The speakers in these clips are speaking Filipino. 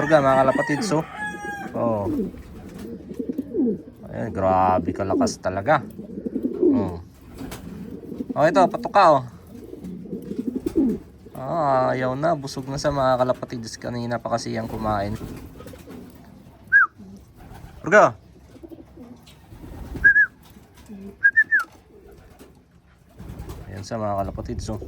Orga mga kalapatids, so. Oh. Ayan, grabe kalakas talaga. Oh. Oh, ito, patuka, oh. Ah, ayaw na, busog na sa mga kalapatids. Kanina pa kasi yung kumain. Orga. Ayan sa mga kalapatids, so.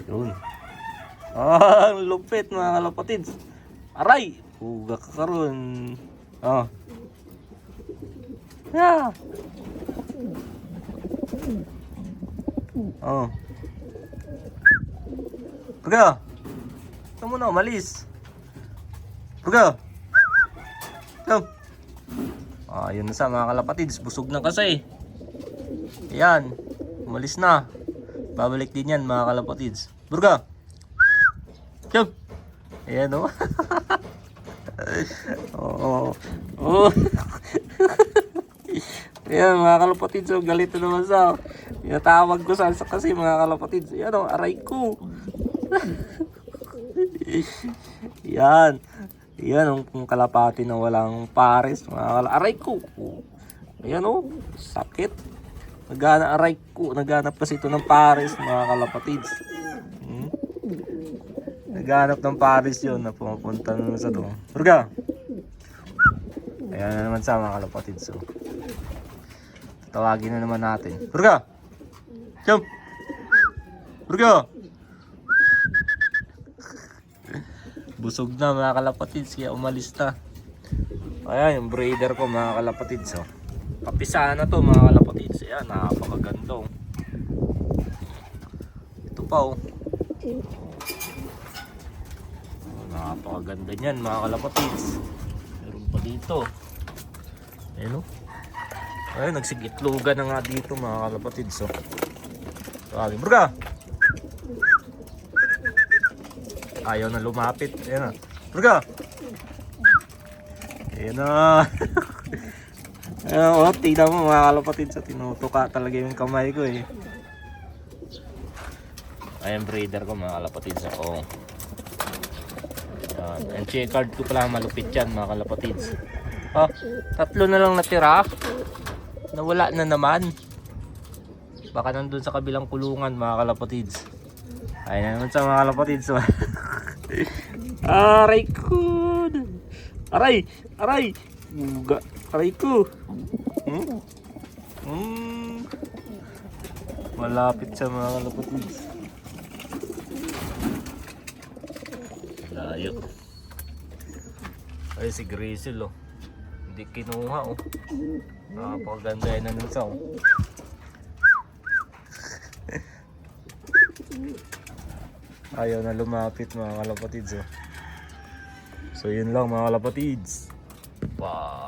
Yun. Ah, ang lupit mga kalapatids. Aray! Huga ka karon. Oh. Yeah. Oh. Purga. Ito muna, umalis. Purga. Come. Ah, yun na sa mga kalapatids. Busog na kasi. Ayan. Umalis na. Babalik din yan mga kalapatids. Purga. Come. Ayan o. Oo. Oh. Ayan mga kalapatids. Oh, galit na naman sa. Tinatawag ko sa kasi mga kalapatids. Ayan o. Aray ko. Yan. Yan ang kalapati na walang pares. Aray ko. Ayan o. Sakit. Naghanap kasi ito ng pares mga kalapatids. Naghanap ng pares yun na pumapunta naman sa doon. Purga. Ayan na naman sa mga kalapatids. So, tatawagin na naman natin. Purga. Jump. Purga. Busog na mga kalapatids, kaya umalis na. Ayan yung breeder ko mga kalapatids. So, papisaan na to mga kalapatids. Ayan, napakaganda. Ito pa oh. Napakaganda niyan mga kalapatids. Meron pa dito. Ayan o. Ayun, nagsigitlugan na nga dito mga kalapatids. So, tawagin. Burga! Ayaw na lumapit. Ayan na. Burga! Ayan na. Ayan o, tignan mo mga kalapatids. So, tinutuka talaga yung kamay ko eh. Ayan breeder ko mga kalapatids. So, ang checkered ko pala malupit yan mga kalapatids. Oh, 3 na lang natira. Nawala na naman. Baka nandun sa kabilang kulungan mga kalapatids. Ayun naman sa mga kalapatids. Aray ko. Aray. Aray. Buga. Aray ko. Malapit sa mga kalapatids. Layo. Ay si Grizzle oh. Hindi kinuha oh. Napakaganda yan na nun sa oh. Ayaw na lumapit mga kalapatids oh. So yun lang mga kalapatids. Wow.